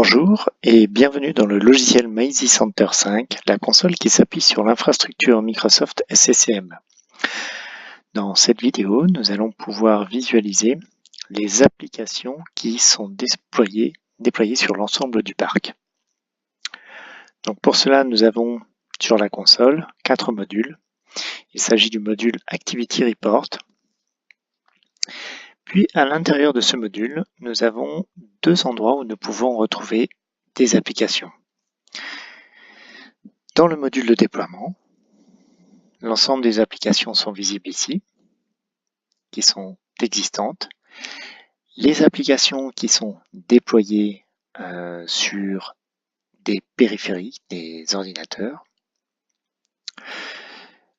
Bonjour et bienvenue dans le logiciel Maizy Center 5, la console qui s'appuie sur l'infrastructure Microsoft SCCM. Dans cette vidéo, nous allons pouvoir visualiser les applications qui sont déployées sur l'ensemble du parc. Donc pour cela, nous avons sur la console 4 modules. Il s'agit du module Activity Report. Puis à l'intérieur de ce module, nous avons deux endroits où nous pouvons retrouver des applications. Dans le module de déploiement, l'ensemble des applications sont visibles ici, qui sont existantes. Les applications qui sont déployées sur des périphériques, des ordinateurs.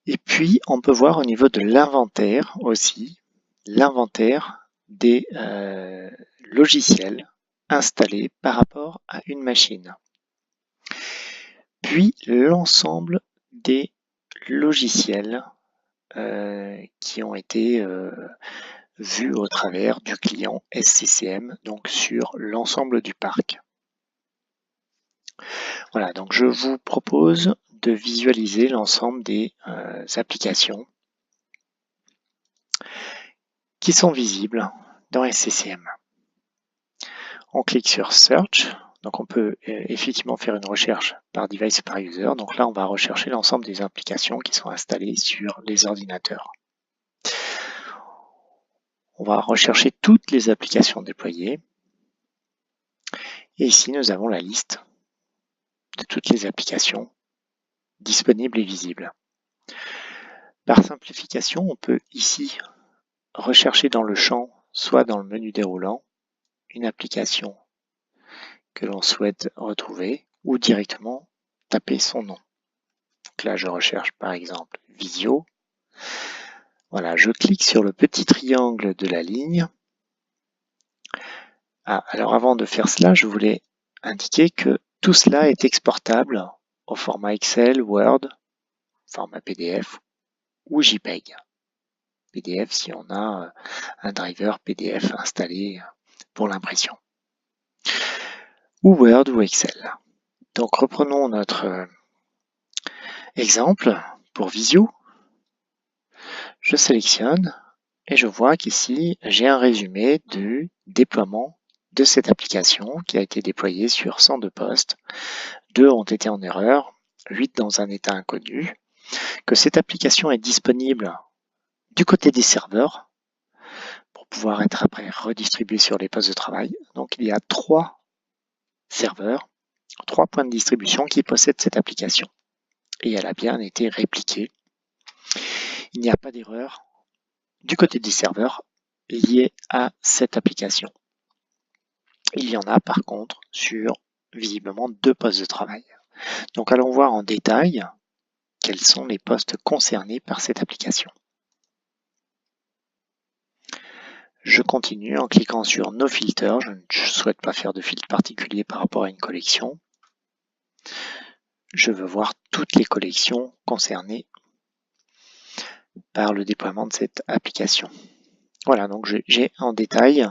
Et puis, on peut voir au niveau de l'inventaire aussi, l'inventaire des logiciels installés par rapport à une machine. Puis, l'ensemble des logiciels qui ont été vus au travers du client SCCM, donc sur l'ensemble du parc. Voilà, donc je vous propose de visualiser l'ensemble des applications qui sont visibles dans SCCM. On clique sur Search, donc on peut effectivement faire une recherche par device par user. Donc là, on va rechercher l'ensemble des applications qui sont installées sur les ordinateurs. On va rechercher toutes les applications déployées. Et ici, nous avons la liste de toutes les applications disponibles et visibles. Par simplification, on peut ici rechercher dans le champ, soit dans le menu déroulant, une application que l'on souhaite retrouver ou directement taper son nom. Donc là, je recherche par exemple Visio. Voilà, je clique sur le petit triangle de la ligne. Alors avant de faire cela, je voulais indiquer que tout cela est exportable au format Excel, Word, format PDF ou JPEG. PDF si on a un driver PDF installé pour l'impression. Ou Word ou Excel. Donc reprenons notre exemple pour Visio. Je sélectionne et je vois qu'ici j'ai un résumé du déploiement de cette application qui a été déployée sur 102 postes. 2 ont été en erreur, 8 dans un état inconnu, que cette application est disponible du côté des serveurs pour pouvoir être après redistribuée sur les postes de travail. Donc il y a 3 serveurs, 3 points de distribution qui possèdent cette application. Et elle a bien été répliquée. Il n'y a pas d'erreur du côté des serveurs liés à cette application. Il y en a par contre sur visiblement 2 postes de travail. Donc allons voir en détail quels sont les postes concernés par cette application. Je continue en cliquant sur No Filter. Je ne souhaite pas faire de filtre particulier par rapport à une collection. Je veux voir toutes les collections concernées par le déploiement de cette application. Voilà, donc j'ai en détail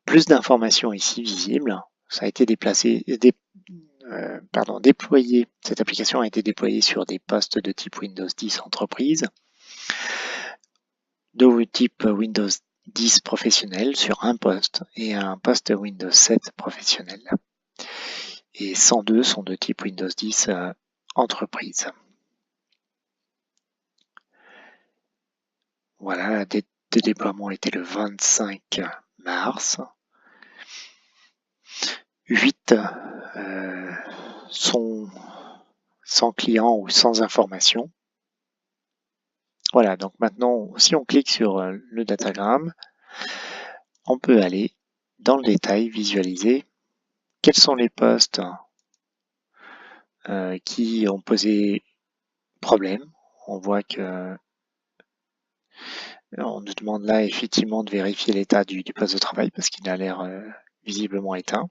plus d'informations ici visibles. Ça a été déployé. Cette application a été déployée sur des postes de type Windows 10 entreprise, de type Windows 10 professionnel sur un poste et un poste Windows 7 professionnel. Et 102 sont de type Windows 10 entreprise. Voilà, la date de déploiement était le 25 mars. 8 sont sans client ou sans information. Voilà, donc maintenant, si on clique sur le datagramme, on peut aller dans le détail, visualiser quels sont les postes qui ont posé problème. On voit que on nous demande là effectivement de vérifier l'état du poste de travail parce qu'il a l'air visiblement éteint.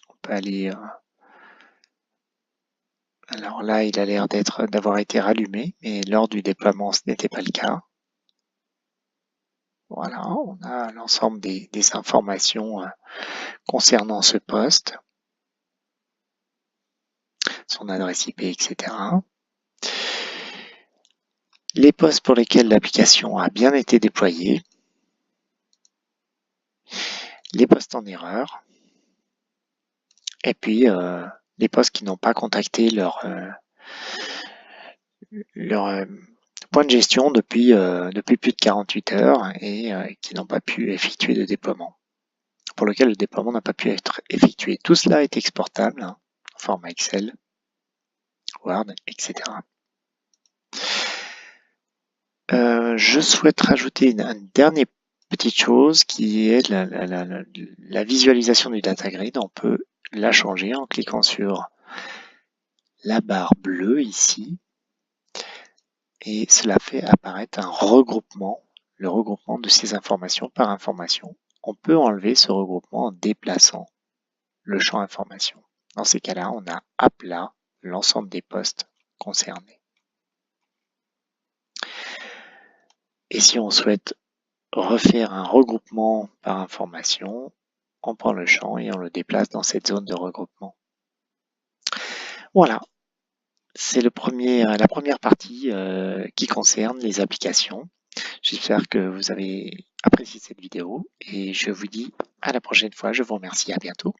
On peut aller... alors là, il a l'air d'avoir été rallumé, mais lors du déploiement, ce n'était pas le cas. Voilà, on a l'ensemble des informations concernant ce poste, son adresse IP, etc. Les postes pour lesquels l'application a bien été déployée, les postes en erreur, et puis les postes qui n'ont pas contacté leur point de gestion depuis plus de 48 heures et qui n'ont pas pu effectuer de déploiement, pour lequel le déploiement n'a pas pu être effectué. Tout cela est exportable, en format Excel, Word, etc. Je souhaite rajouter une dernière petite chose qui est la visualisation du data grid. On peut la changer en cliquant sur la barre bleue ici et cela fait apparaître un regroupement, le regroupement de ces informations par information. On peut enlever ce regroupement en déplaçant le champ information. Dans ces cas-là, on a à plat l'ensemble des postes concernés. Et si on souhaite refaire un regroupement par information, on prend le champ et on le déplace dans cette zone de regroupement. Voilà, c'est la première partie qui concerne les applications. J'espère que vous avez apprécié cette vidéo et je vous dis à la prochaine fois. Je vous remercie, à bientôt.